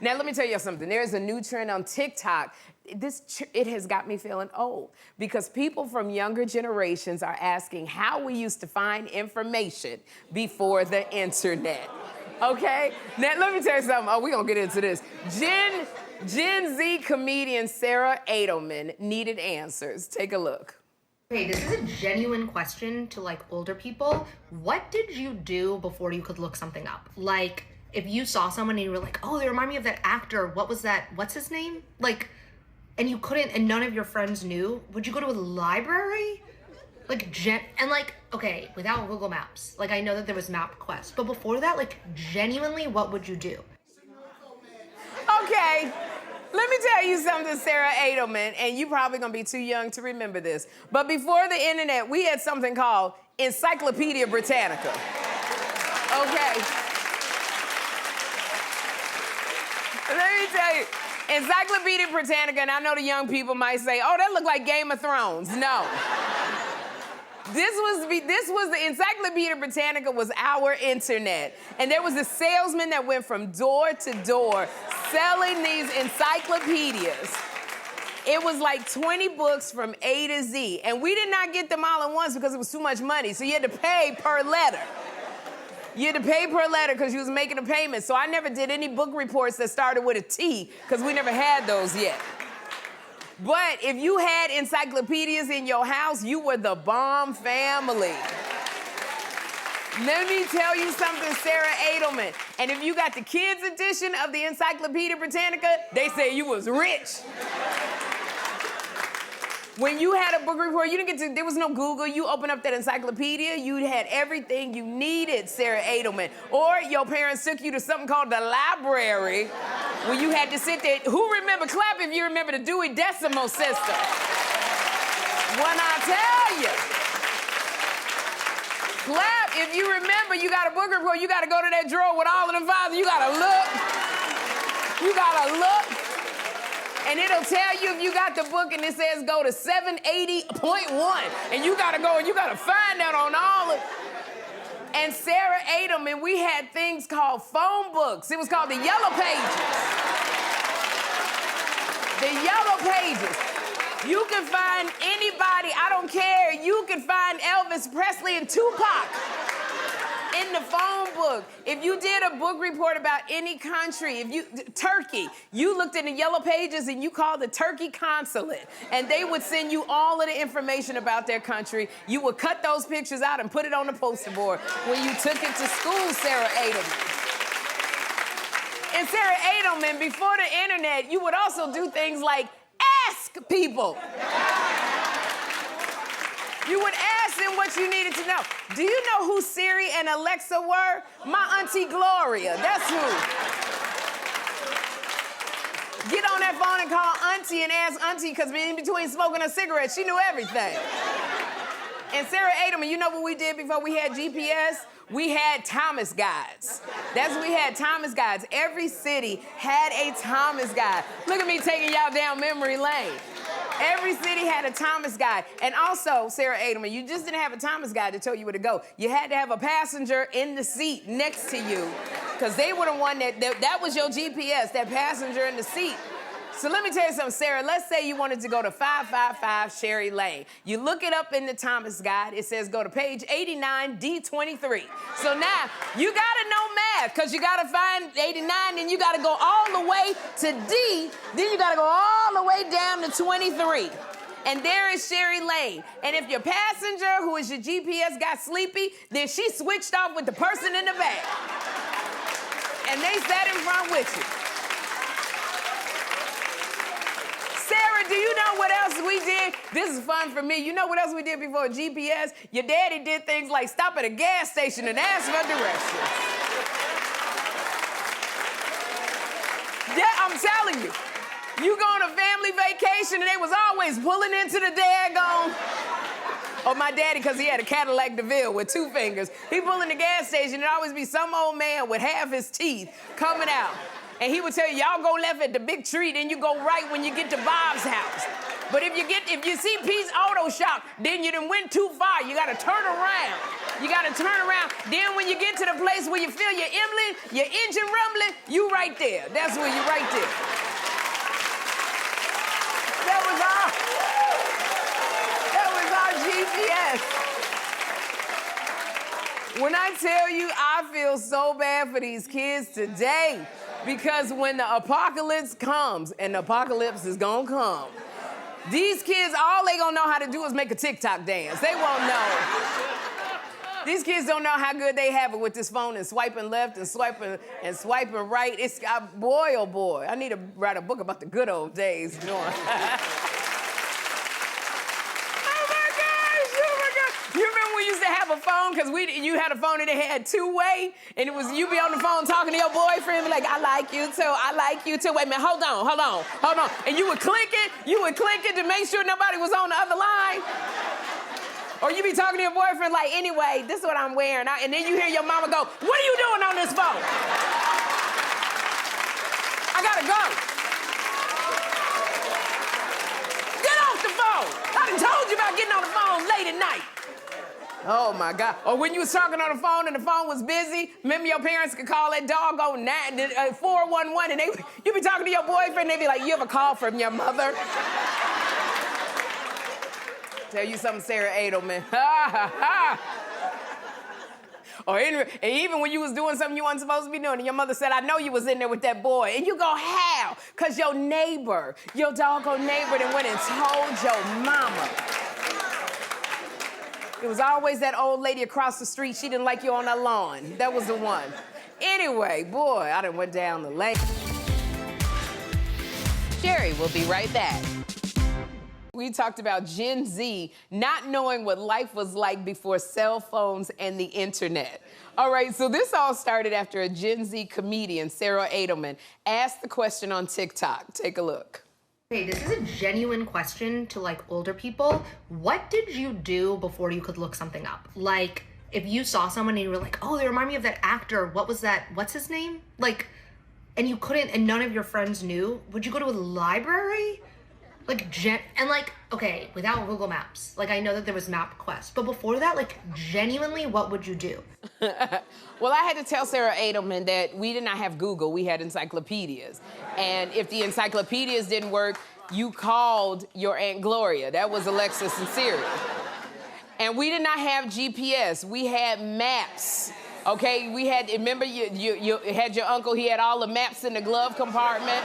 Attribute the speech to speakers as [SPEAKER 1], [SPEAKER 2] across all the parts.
[SPEAKER 1] Now, let me tell you something. There's a new trend on TikTok. It has got me feeling old because people from younger generations are asking how we used to find information before the internet. Okay? Now, let me tell you something. Oh, we're going to get into this. Gen Z comedian Sarah Edelman needed answers. Take a look.
[SPEAKER 2] Okay, this is a genuine question to like older people. What did you do before you could look something up? Like, if you saw someone and you were like, oh, they remind me of that actor. What was that? What's his name? Like, and you couldn't, and none of your friends knew. Would you go to a library? Like, okay, without Google Maps. Like, I know that there was MapQuest, but before that, like, genuinely, what would you do?
[SPEAKER 1] Okay, let me tell you something, Sarah Edelman, and you probably gonna be too young to remember this, but before the internet, we had something called Encyclopedia Britannica. Okay. Let me tell you, Encyclopedia Britannica, and I know the young people might say, oh, that looked like Game of Thrones. No. This was the Encyclopedia Britannica was our internet. And there was a salesman that went from door to door selling these encyclopedias. It was like 20 books from A to Z. And we did not get them all at once because it was too much money. So you had to pay per letter. You had to pay per letter because you was making a payment. So I never did any book reports that started with a T because we never had those yet. But if you had encyclopedias in your house, you were the bomb family. Let me tell you something, Sarah Edelman. And if you got the kids' edition of the Encyclopedia Britannica, they say you was rich. When you had a book report, you didn't get to, there was no Google. You open up that encyclopedia, you had everything you needed, Sarah Edelman. Or your parents took you to something called the library, where you had to sit there. Who remember, clap if you remember the Dewey Decimal System. When I tell you, clap if you remember, you got a book report, you gotta go to that drawer with all of them files, you gotta look. You gotta look. And it'll tell you if you got the book and it says go to 780.1. And you gotta go and you gotta find that on all of. And Sarah Edelman, we had things called phone books. It was called the Yellow Pages. The Yellow Pages. You can find anybody, I don't care, you can find Elvis Presley and Tupac in the phone book. If you did a book report about any country, Turkey, you looked in the Yellow Pages and you called the Turkey consulate and they would send you all of the information about their country. You would cut those pictures out and put it on the poster board when you took it to school, Sarah Edelman. And Sarah Edelman, before the internet, you would also do things like ask people. You would ask them what you needed to know. Do you know who Siri and Alexa were? My Auntie Gloria, that's who. Get on that phone and call Auntie and ask Auntie, because in between smoking a cigarette, she knew everything. And Sarah Edelman, you know what we did before we had GPS? We had Thomas guides. That's what we had, Thomas guides. Every city had a Thomas guide. Look at me taking y'all down memory lane. Every city had a Thomas guide. And also, Sarah Edelman, you just didn't have a Thomas guide to tell you where to go. You had to have a passenger in the seat next to you, because they were the one that was your GPS, that passenger in the seat. So let me tell you something, Sarah. Let's say you wanted to go to 555 Sherri Lane. You look it up in the Thomas guide. It says go to page 89, D23. So now, you gotta know math, because you gotta find 89, and you gotta go all the way to D, then you gotta go all the way down to 23. And there is Sherri Lane. And if your passenger, who is your GPS, got sleepy, then she switched off with the person in the back. And they sat in front with you. Sarah, do you know what else we did? This is fun for me. You know what else we did before GPS? Your daddy did things like stop at a gas station and ask for directions. Yeah, I'm telling you. You go on a family vacation and they was always pulling into the daggone. Or my daddy, because he had a Cadillac DeVille with 2 fingers. He pull in the gas station and always be some old man with half his teeth coming out. And he would tell you, y'all go left at the big tree, then you go right when you get to Bob's house. But if you see Pete's Auto Shop, then you done went too far. You gotta turn around. You gotta turn around. Then when you get to the place where you feel your engine rumbling, you right there. That's where you right there. That was our GPS. When I tell you, I feel so bad for these kids today, because when the apocalypse comes, and the apocalypse is gonna come, these kids, all they gonna know how to do is make a TikTok dance. They won't know. These kids don't know how good they have it with this phone and swiping left and swiping right. It's, boy, oh boy, I need to write a book about the good old days. You remember we used to have a phone, because you had a phone and it had two-way, and it was you be on the phone talking to your boyfriend, be like, I like you too, I like you too. Wait a minute, hold on. And you would click it to make sure nobody was on the other line. Or you be talking to your boyfriend like, anyway, this is what I'm wearing. And then you hear your mama go, what are you doing on this phone? I gotta go. Get off the phone. I done told you about getting on the phone late at night. Oh my God. Or when you was talking on the phone and the phone was busy, remember your parents could call that doggone 411 and you be talking to your boyfriend, they be like, you have a call from your mother? Tell you something, Sarah Edelman. Or even when you was doing something you wasn't supposed to be doing, and your mother said, I know you was in there with that boy. And you go, how? Because your neighbor, your doggone neighbor that went and told your mama. It was always that old lady across the street. She didn't like you on that lawn. That was the one. Anyway, boy, I done went down the lane. Sherri will be right back. We talked about Gen Z not knowing what life was like before cell phones and the internet. All right, so this all started after a Gen Z comedian, Sarah Edelman, asked the question on TikTok. Take a look.
[SPEAKER 2] Okay, this is a genuine question to like older people. What did you do before you could look something up? Like, if you saw someone and you were like, oh, they remind me of that actor. What was that? What's his name? Like, and you couldn't, and none of your friends knew. Would you go to a library? Okay, without Google Maps. Like, I know that there was MapQuest, but before that, like, genuinely, what would you do?
[SPEAKER 1] Well, I had to tell Sarah Edelman that we did not have Google, we had encyclopedias. And if the encyclopedias didn't work, you called your Aunt Gloria. That was Alexis and Siri. And we did not have GPS, we had maps. Okay, we had, remember you had your uncle, he had all the maps in the glove compartment.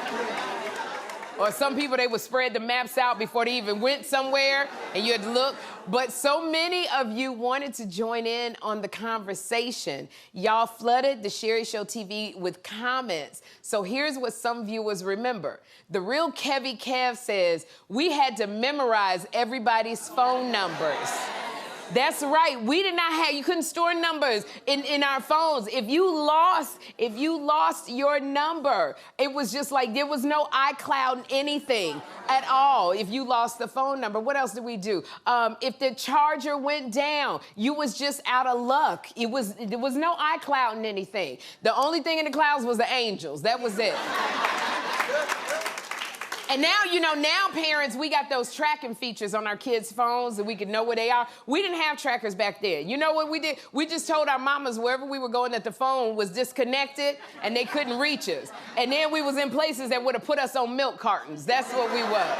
[SPEAKER 1] Or some people, they would spread the maps out before they even went somewhere, and you had to look. But so many of you wanted to join in on the conversation. Y'all flooded the Sherri Show TV with comments. So here's what some viewers remember. The real Kevy Kev says, we had to memorize everybody's phone numbers. That's right. We did not have, you couldn't store numbers in our phones. If you lost your number, it was just like there was no iCloud anything at all if you lost the phone number. What else did we do? If the charger went down, you was just out of luck. There was no iCloud in anything. The only thing in the clouds was the angels. That was it. And now, now parents, we got those tracking features on our kids' phones that we could know where they are. We didn't have trackers back then. You know what we did? We just told our mamas wherever we were going that the phone was disconnected and they couldn't reach us. And then we was in places that would have put us on milk cartons. That's what we was.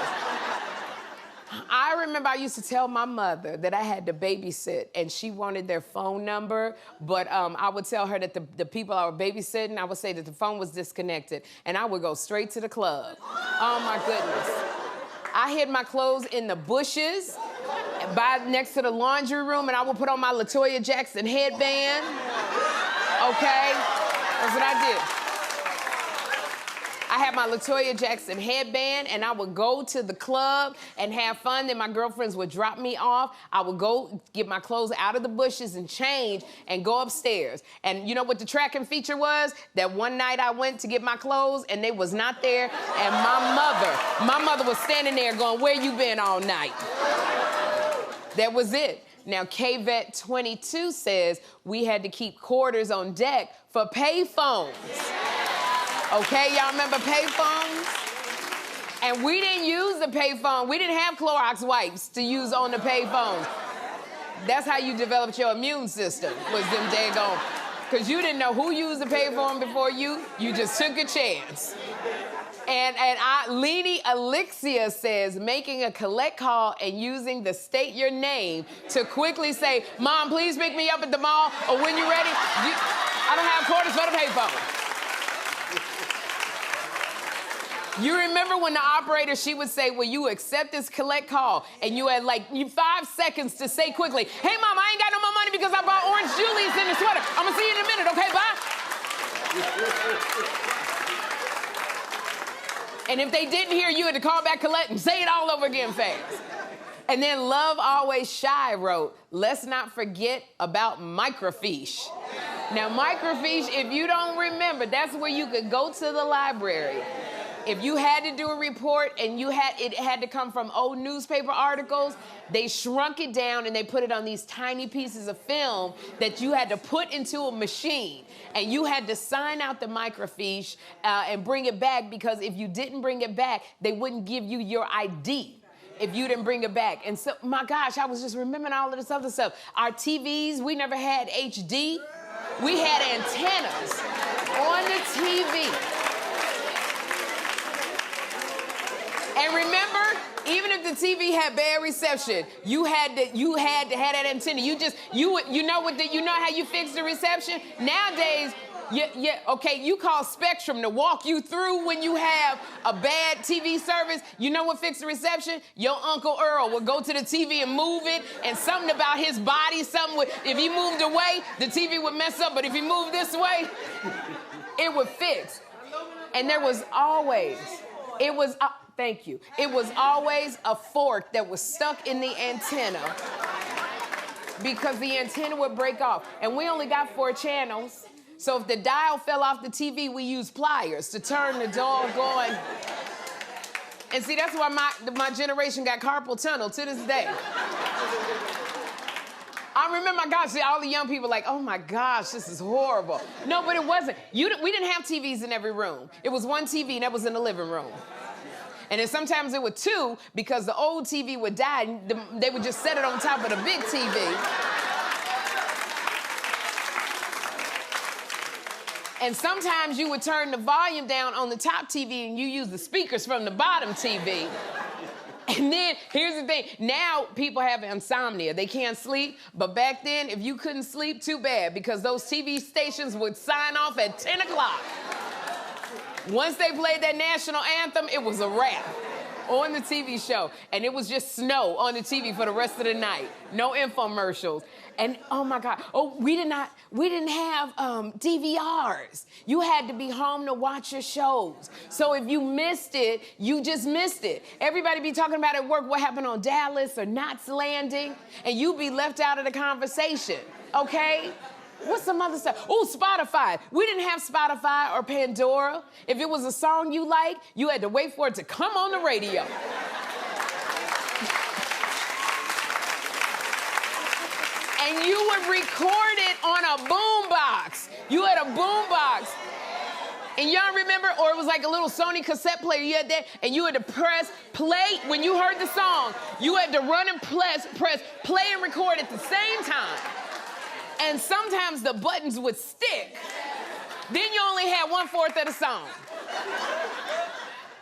[SPEAKER 1] I remember I used to tell my mother that I had to babysit and she wanted their phone number, but I would tell her that the people I was babysitting, I would say that the phone was disconnected and I would go straight to the club. Oh my goodness. I hid my clothes in the bushes next to the laundry room and I would put on my LaToya Jackson headband. Okay? That's what I did. I had my LaToya Jackson headband, and I would go to the club and have fun. Then my girlfriends would drop me off. I would go get my clothes out of the bushes and change and go upstairs. And you know what the tracking feature was? That one night I went to get my clothes, and they was not there. And my mother was standing there going, where you been all night? That was it. Now, KVet22 says we had to keep quarters on deck for payphones. Okay, y'all remember payphones? And we didn't use the payphone. We didn't have Clorox wipes to use on the payphones. That's how you developed your immune system, was them daggone. Because you didn't know who used to pay for them before you. You just took a chance. And Leanie Elixia says, making a collect call and using the state your name to quickly say, Mom, please pick me up at the mall, or when you're ready, I don't have quarters for the payphone. You remember when the operator, she would say, will you accept this collect call? And you had like 5 seconds to say quickly, hey, Mom, I ain't got no more money because I bought orange Julie's in the sweater. I'm gonna see you in a minute, okay, bye? And if they didn't hear you, had to call back, collect, and say it all over again fast. And then Love Always Shy wrote, let's not forget about microfiche. Now, microfiche, if you don't remember, that's where you could go to the library. If you had to do a report and it had to come from old newspaper articles, they shrunk it down and they put it on these tiny pieces of film that you had to put into a machine. And you had to sign out the microfiche and bring it back, because if you didn't bring it back, they wouldn't give you your ID if you didn't bring it back. And so, my gosh, I was just remembering all of this other stuff. Our TVs, we never had HD. We had antennas on the TV. And remember, even if the TV had bad reception, you had to have that antenna. You know how you fix the reception? Nowadays, okay, you call Spectrum to walk you through when you have a bad TV service. You know what fixed the reception? Your Uncle Earl would go to the TV and move it, and something about his body, if he moved away, the TV would mess up, but if he moved this way, it would fix. And there was always, thank you. It was always a fork that was stuck in the antenna because the antenna would break off. And we only got 4 channels. So if the dial fell off the TV, we used pliers to turn the doggone. And see, that's why my generation got carpal tunnel to this day. I remember, my gosh, all the young people like, oh my gosh, this is horrible. No, but it wasn't. We didn't have TVs in every room. It was one TV, and that was in the living room. And then sometimes it were 2, because the old TV would die, and they would just set it on top of the big TV. And sometimes you would turn the volume down on the top TV and you use the speakers from the bottom TV. And then, here's the thing, now people have insomnia. They can't sleep, but back then, if you couldn't sleep, too bad, because those TV stations would sign off at 10 o'clock. Once they played that national anthem, it was a wrap on the TV show. And it was just snow on the TV for the rest of the night. No infomercials. And oh my God, we didn't have DVRs. You had to be home to watch your shows. So if you missed it, you just missed it. Everybody be talking about at work what happened on Dallas or Knots Landing, and you be left out of the conversation, okay? What's some other stuff? Oh, Spotify. We didn't have Spotify or Pandora. If it was a song you liked, you had to wait for it to come on the radio. And you would record it on a boombox. You had a boombox. And y'all remember, or it was like a little Sony cassette player. You had that, and you had to press play. When you heard the song, you had to run and press play and record at the same time. And sometimes the buttons would stick. Then you only had 1/4 of the song.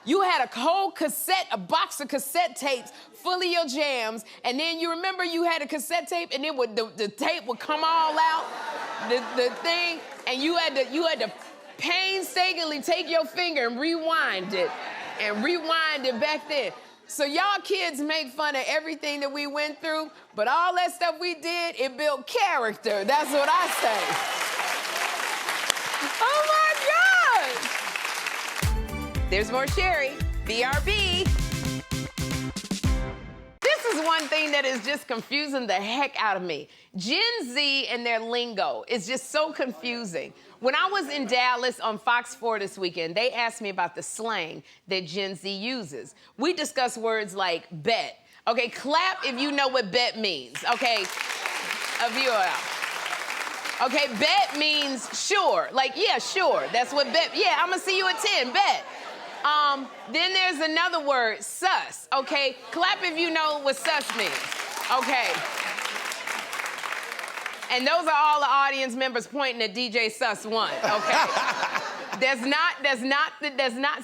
[SPEAKER 1] You had a whole cassette, a box of cassette tapes full of your jams, and then you remember you had a cassette tape, and it would the tape would come all out, the thing, and you had to painstakingly take your finger and rewind it back then. So y'all kids make fun of everything that we went through, but all that stuff we did, it built character. That's what I say. Oh my God! There's more Sherri, BRB. This is one thing that is just confusing the heck out of me. Gen Z and their lingo is just so confusing. When I was in Dallas on Fox 4 this weekend, they asked me about the slang that Gen Z uses. We discussed words like bet. Okay, clap if you know what bet means. Okay, a viewer out. Okay, bet means sure. Like, yeah, sure. That's what bet. Yeah, I'm gonna see you at 10, bet. Then there's another word, sus. Okay, clap if you know what sus means. Okay. And those are all the audience members pointing at DJ Sus 1, okay?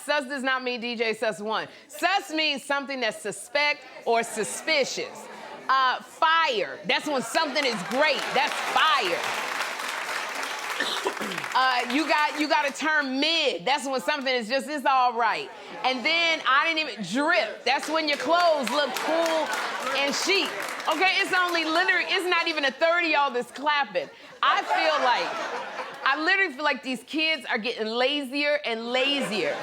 [SPEAKER 1] Sus does not mean DJ Sus 1. Sus means something that's suspect or suspicious. Fire, that's when something is great, that's fire. You got a term mid, that's when something is just, it's all right. And then I didn't even drip, that's when your clothes look cool and chic. Okay, it's only literally, it's not even a third of y'all that's clapping. I literally feel like these kids are getting lazier and lazier.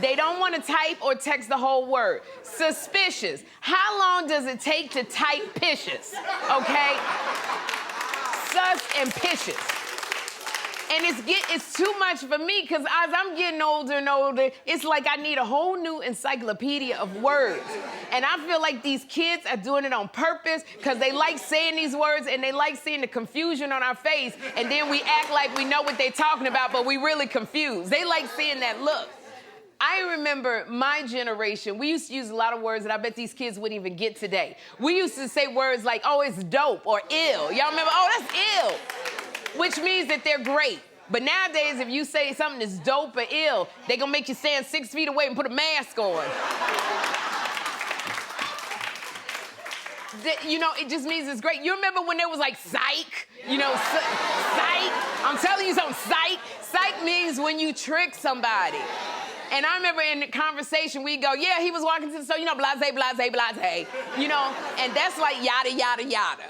[SPEAKER 1] They don't want to type or text the whole word. Suspicious. How long does it take to type picious? Okay? Sus and picious. And it's too much for me, because as I'm getting older and older, it's like I need a whole new encyclopedia of words. And I feel like these kids are doing it on purpose because they like saying these words and they like seeing the confusion on our face, and then we act like we know what they're talking about, but we really confused. They like seeing that look. I remember my generation, we used to use a lot of words that I bet these kids wouldn't even get today. We used to say words like, oh, it's dope, or ill. Y'all remember, oh, that's ill, which means that they're great. But nowadays, if you say something that's dope or ill, they're gonna make you stand 6 feet away and put a mask on. You know, it just means it's great. You remember when there was like psych? You know, psych. I'm telling you something, psych. Psych means when you trick somebody. And I remember in the conversation, we'd go, yeah, he was walking to the store, you know, blase, blase, blase, you know, and that's like yada, yada, yada.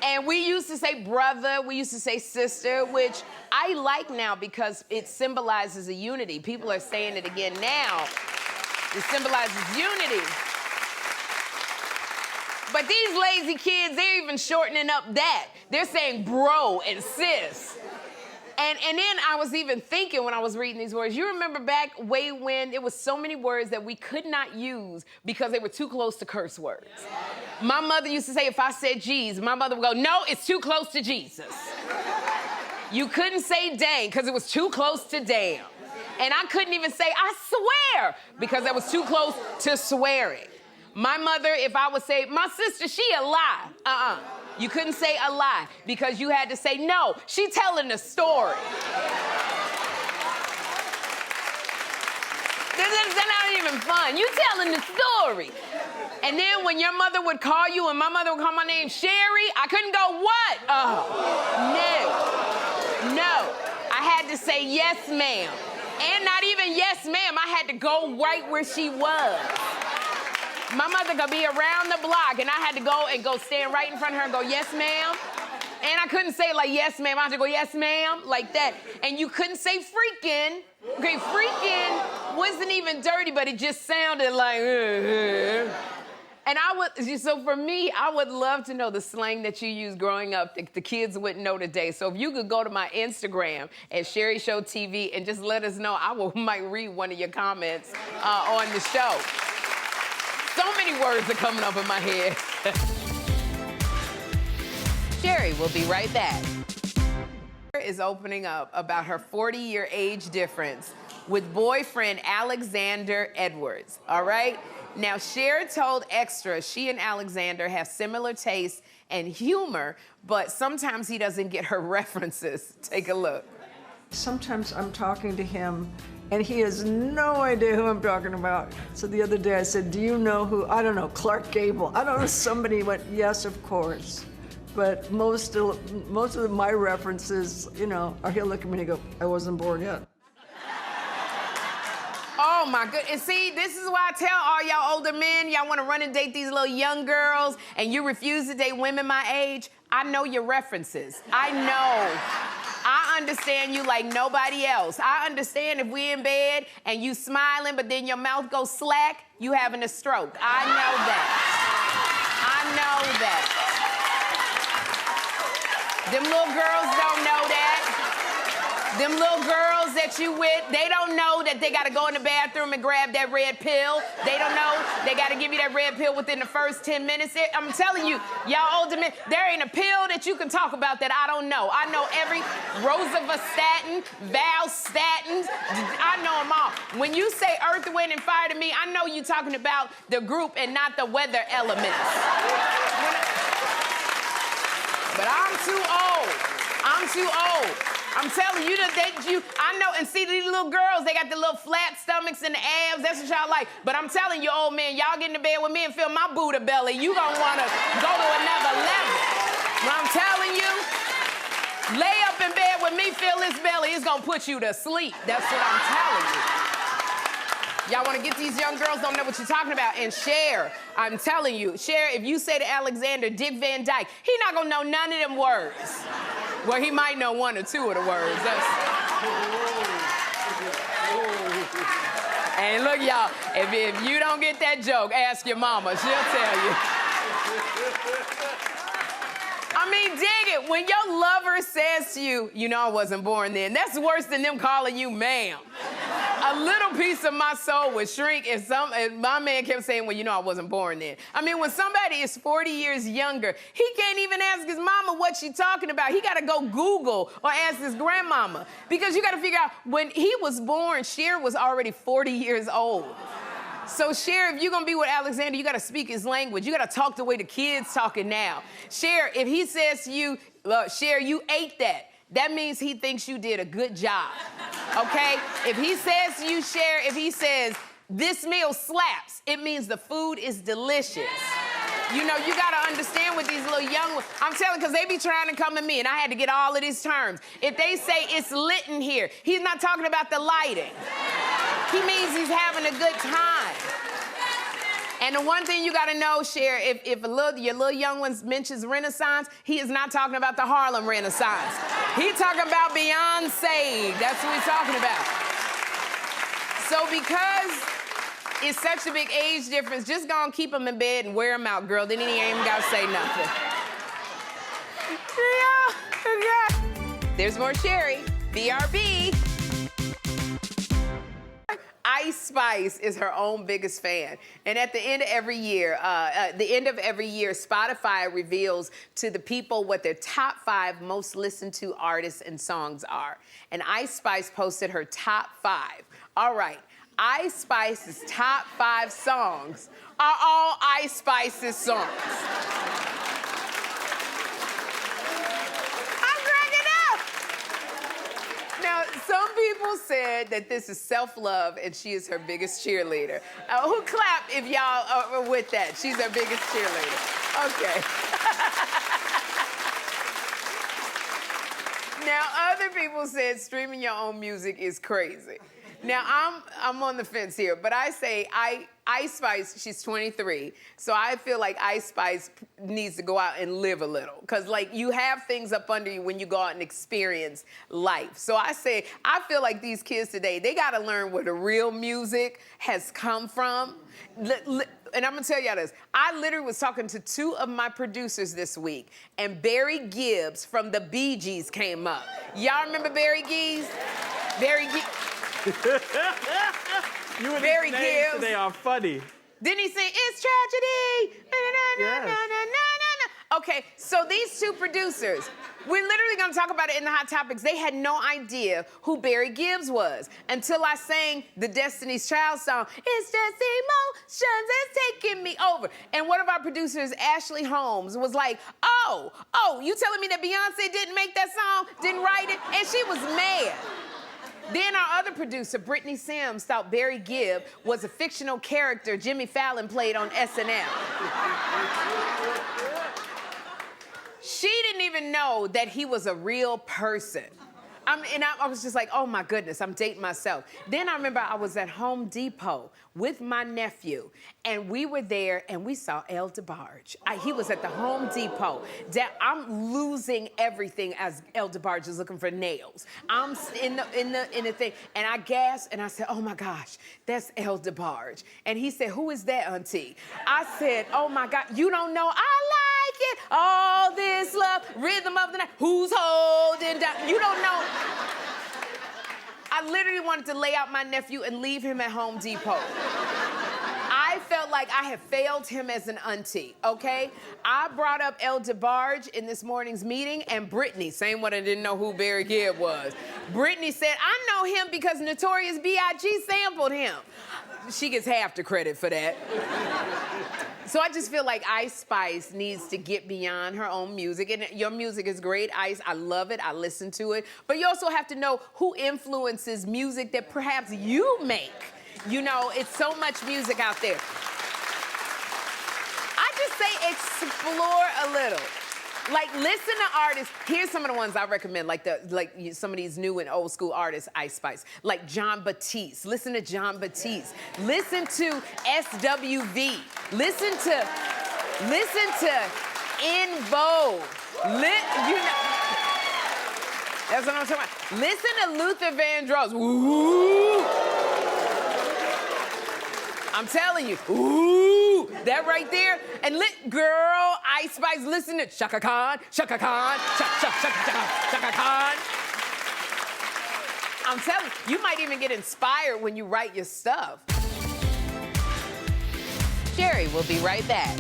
[SPEAKER 1] And we used to say brother, we used to say sister, which I like now because it symbolizes a unity. People are saying it again now. It symbolizes unity. But these lazy kids, they're even shortening up that. They're saying bro and sis. And then I was even thinking when I was reading these words, you remember back way when there was so many words that we could not use because they were too close to curse words. My mother used to say if I said geez, my mother would go, no, it's too close to Jesus. You couldn't say dang because it was too close to damn. And I couldn't even say I swear because that was too close to swearing. My mother, if I would say, my sister, she a lie. You couldn't say a lie because you had to say, no, she telling the story. They're not even fun. You telling the story. And then when your mother would call you and my mother would call my name Sherri, I couldn't go, what? No. I had to say yes, ma'am. And not even yes, ma'am. I had to go right where she was. My mother could be around the block, and I had to go stand right in front of her and go, yes, ma'am. And I couldn't say like, yes, ma'am. I had to go, yes, ma'am, like that. And you couldn't say freaking. Okay, freaking wasn't even dirty, but it just sounded like, And so for me, I would love to know the slang that you used growing up that the kids wouldn't know today. So if you could go to my Instagram at Sherri Show TV and just let us know, I might read one of your comments on the show. So many words are coming up in my head. Sherri will be right back. Is opening up about her 40-year age difference with boyfriend Alexander Edwards, all right? Now, Sherri told Extra she and Alexander have similar tastes and humor, but sometimes he doesn't get her references. Take a look.
[SPEAKER 3] Sometimes I'm talking to him and he has no idea who I'm talking about. So the other day I said, do you know who, I don't know, Clark Gable. I don't know, somebody went, yes, of course. But most of my references, you know, are he'll look at me and go, I wasn't born yet.
[SPEAKER 1] Oh my goodness, see, this is why I tell all y'all older men, y'all wanna run and date these little young girls and you refuse to date women my age. I know your references, I know. I understand you like nobody else. I understand if we in bed and you smiling, but then your mouth goes slack, you having a stroke. I know that. I know that. Them little girls don't know that. Them little girls that you with, they don't know that they gotta go in the bathroom and grab that red pill. They don't know they gotta give you that red pill within the first 10 minutes. I'm telling you, y'all older men, there ain't a pill that you can talk about that I don't know. I know every rosuvastatin, valstatin, I know them all. When you say earth, wind, and fire to me, I know you talking about the group and not the weather elements. But I'm too old. I'm too old. I'm telling you, I know, and see these little girls, they got the little flat stomachs and the abs, that's what y'all like. But I'm telling you, old man, y'all get into bed with me and feel my Buddha belly, you gonna wanna go to another level. But I'm telling you, lay up in bed with me, feel this belly, it's gonna put you to sleep. That's what I'm telling you. Y'all wanna get these young girls, don't know what you're talking about, and Cher, I'm telling you, Cher, if you say to Alexander, Dick Van Dyke, he not gonna know none of them words. Well, he might know one or two of the words. And look, y'all, if you don't get that joke, ask your mama. She'll tell you. I mean, dig it. When your lover says to you, you know I wasn't born then, that's worse than them calling you ma'am. A little piece of my soul would shrink if my man kept saying, well, you know I wasn't born then. I mean, when somebody is 40 years younger, he can't even ask his mama what she talking about. He got to go Google or ask his grandmama. Because you got to figure out, when he was born, Cher was already 40 years old. So, Cher, if you're gonna be with Alexander, you gotta speak his language. You gotta talk the way the kids talking now. Cher, if he says to you, look, Cher, you ate that, that means he thinks you did a good job, okay? If he says to you, Cher, if he says, this meal slaps, it means the food is delicious. You know, you gotta understand with these little young ones. I'm telling you, because they be trying to come at me, and I had to get all of these terms. If they say it's lit in here, he's not talking about the lighting. He means he's having a good time. And the one thing you gotta know, Cher, if your little young ones mentions Renaissance, he is not talking about the Harlem Renaissance. He talking about Beyonce. That's what he's talking about. So because it's such a big age difference, just go and keep him in bed and wear him out, girl. Then he ain't even gotta say nothing. Yeah. There's more Sherri. BRB. Ice Spice is her own biggest fan. And at the end of every year, Spotify reveals to the people what their top 5 most listened to artists and songs are. And Ice Spice posted her top 5. All right, Ice Spice's top 5 songs are all Ice Spice's songs. Now, some people said that this is self-love and she is her biggest cheerleader. Who clap if y'all are with that? She's her biggest cheerleader. Okay. Now, other people said streaming your own music is crazy. Now, I'm on the fence here, but I say Ice Spice, she's 23, so I feel like Ice Spice needs to go out and live a little. Because, like, you have things up under you when you go out and experience life. So I feel like these kids today, they got to learn where the real music has come from. And I'm going to tell y'all this. I literally was talking to 2 of my producers this week, and Barry Gibbs from the Bee Gees came up. Y'all remember Barry Gibbs? Barry Gibbs.
[SPEAKER 4] You and
[SPEAKER 1] Barry
[SPEAKER 4] his names
[SPEAKER 1] Gibbs.
[SPEAKER 4] They are funny.
[SPEAKER 1] Didn't he sing, it's tragedy?
[SPEAKER 4] Yes.
[SPEAKER 1] Okay, so these 2 producers, we're literally gonna talk about it in the Hot Topics. They had no idea who Barry Gibbs was until I sang the Destiny's Child song, it's just emotions that's taking me over. And one of our producers, Ashley Holmes, was like, oh, you telling me that Beyonce didn't make that song, didn't write it? And she was mad. Then our other producer, Brittany Sims, thought Barry Gibb was a fictional character Jimmy Fallon played on SNL. She didn't even know that he was a real person. I was just like, oh my goodness, I'm dating myself. Then I remember I was at Home Depot with my nephew, and we were there, and we saw El DeBarge. He was at the Home Depot. I'm losing everything as El DeBarge is looking for nails. I'm in the thing, and I gasped, and I said, oh my gosh, that's El DeBarge. And he said, who is that, auntie? I said, oh my God, you don't know? I like it. All this love, rhythm of the night. Who's holding down? You don't know. I literally wanted to lay out my nephew and leave him at Home Depot. I felt like I had failed him as an auntie, okay? I brought up El DeBarge in this morning's meeting, and Brittany, same one I didn't know who Barry Gibb was. Brittany said, I know him because Notorious B.I.G. sampled him. she gets half the credit for that. So I just feel like Ice Spice needs to get beyond her own music. And your music is great, Ice. I love it. I listen to it. But you also have to know who influences music that perhaps you make. You know, it's so much music out there. I just say explore a little. Like, listen to artists. Here's some of the ones I recommend, like some of these new and old school artists, Ice Spice. Like John Batiste. Listen to John Batiste. Listen to SWV. Listen to In Vogue. You know, that's what I'm talking about. Listen to Luther Vandross. Ooh. I'm telling you, ooh, that right there. And girl, Ice Spice, listen to Chaka Khan, Chaka Khan, Chaka Khan. I'm telling you, you might even get inspired when you write your stuff. Sherri will be right back.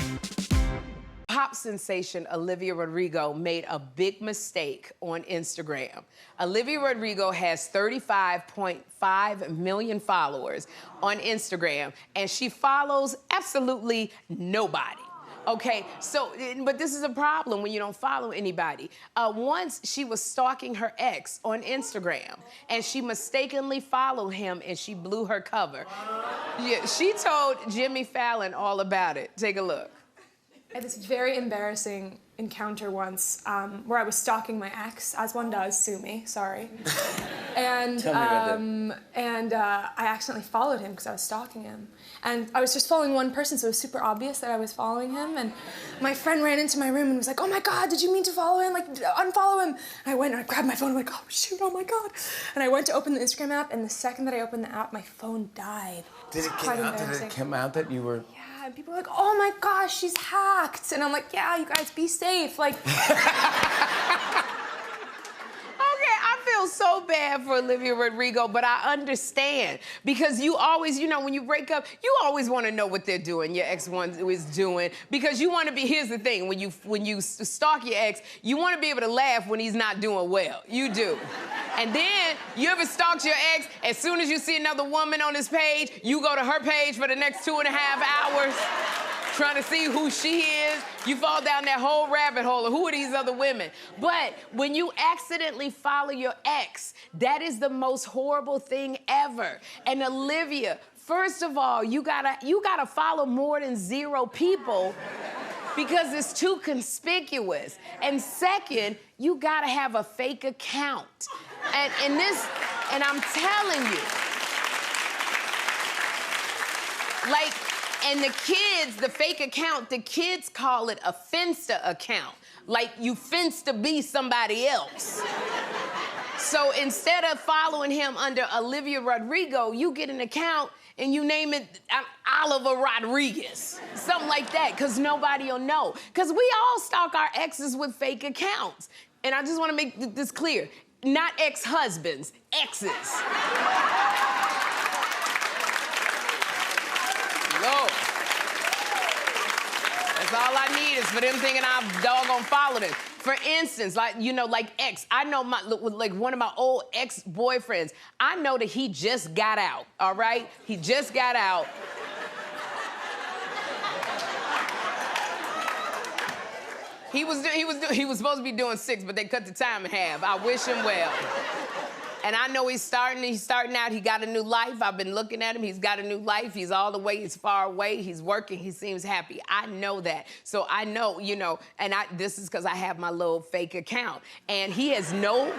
[SPEAKER 1] Pop sensation Olivia Rodrigo made a big mistake on Instagram. Olivia Rodrigo has 35.5 million followers on Instagram, and she follows absolutely nobody. Okay, so, but this is a problem when you don't follow anybody. Once she was stalking her ex on Instagram, and she mistakenly followed him, and she blew her cover. Yeah, she told Jimmy Fallon all about it. Take a look.
[SPEAKER 4] I had this very embarrassing encounter once where I was stalking my ex, as one does, sue me, sorry. And
[SPEAKER 5] Tell me about that.
[SPEAKER 4] I accidentally followed him because I was stalking him. And I was just following one person, so it was super obvious that I was following him. And my friend ran into my room and was like, oh my God, did you mean to follow him? Like, unfollow him. And I went and I grabbed my phone, I'm like, oh shoot, oh my God. And I went to open the Instagram app, and the second that I opened the app, my phone died.
[SPEAKER 5] Did it come out that you were...
[SPEAKER 4] Yeah, and people were like, oh my gosh, she's hacked. And I'm like, yeah, you guys, be safe. Like...
[SPEAKER 1] I feel so bad for Olivia Rodrigo, but I understand. Because you always, you know, when you break up, you always want to know what they're doing, your ex one is doing. Because you want to be, here's the thing, when you stalk your ex, you want to be able to laugh when he's not doing well. You do. And then, you ever stalked your ex, as soon as you see another woman on his page, you go to her page for the next 2.5 hours, trying to see who she is. You fall down that whole rabbit hole of who are these other women. But when you accidentally follow your ex, that is the most horrible thing ever. And Olivia, first of all, you gotta follow more than 0 people because it's too conspicuous. And second, you gotta have a fake account. And I'm telling you, like, and the kids, the fake account, the kids call it a Finsta account. Like you finsta be somebody else. So instead of following him under Olivia Rodrigo, you get an account and you name it Oliver Rodriguez. Something like that, because nobody will know. Because we all stalk our exes with fake accounts. And I just want to make this clear. Not ex-husbands, exes. Lord. That's all I need is for them thinking I'm doggone follow them. For instance, like, you know, like ex, I know like one of my old ex-boyfriends, I know that he just got out, all right? He just got out. He was supposed to be doing 6, but they cut the time in half. I wish him well. And I know he's starting out, he got a new life. I've been looking at him, he's got a new life. He's all the way, he's far away, he's working, he seems happy. I know that. So I know, you know, and this is because I have my little fake account. And he has no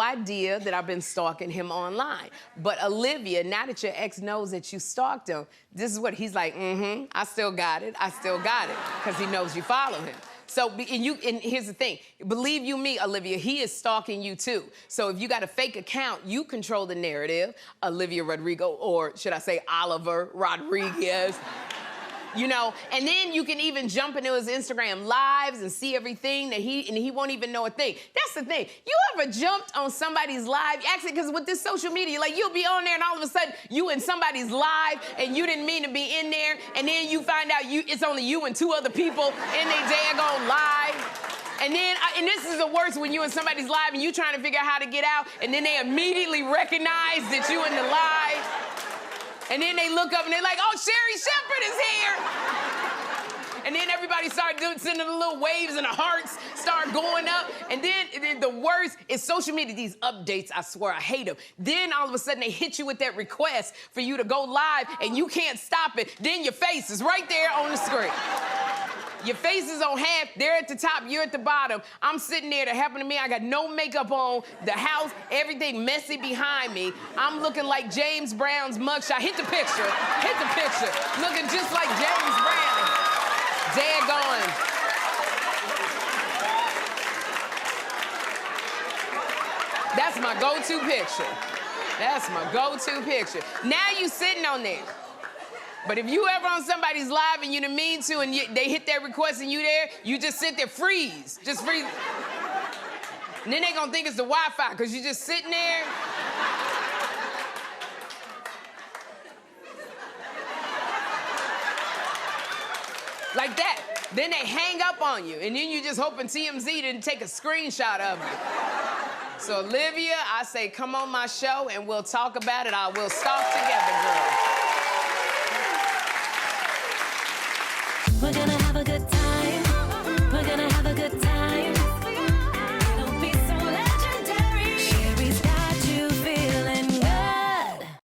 [SPEAKER 1] idea that I've been stalking him online. But Olivia, now that your ex knows that you stalked him, this is what he's like, I still got it, because he knows you follow him. So, and here's the thing, believe you me, Olivia, he is stalking you too. So if you got a fake account, you control the narrative, Olivia Rodrigo, or should I say Oliver Rodriguez. You know, and then you can even jump into his Instagram lives and see everything that he won't even know a thing. That's the thing. You ever jumped on somebody's live? Actually, because with this social media, like you'll be on there and all of a sudden you in somebody's live and you didn't mean to be in there, and then you find out it's only you and 2 other people in their daggone live. And then, and this is the worst when you in somebody's live and you trying to figure out how to get out, and then they immediately recognize that you in the live. And then they look up and they're like, oh, Sherri Shepherd is here. And then everybody started sending the little waves and the hearts start going up. And then the worst is social media, these updates, I swear, I hate them. Then all of a sudden they hit you with that request for you to go live and you can't stop it. Then your face is right there on the screen. Your face is on half, they're at the top, you're at the bottom. I'm sitting there, that happened to me, I got no makeup on, the house, everything messy behind me. I'm looking like James Brown's mugshot. Hit the picture, looking just like James Brown. Daggone. That's my go-to picture. That's my go-to picture. Now you sitting on there. But if you ever on somebody's live and you done mean to and they hit that request and you there, you just sit there, freeze. Just freeze. And then they gonna think it's the Wi-Fi because you just sitting there. Like that. Then they hang up on you and then you just hoping TMZ didn't take a screenshot of it. So Olivia, I say come on my show and we'll talk about it. We'll stalk together, girl.
[SPEAKER 6] We're gonna have a good time.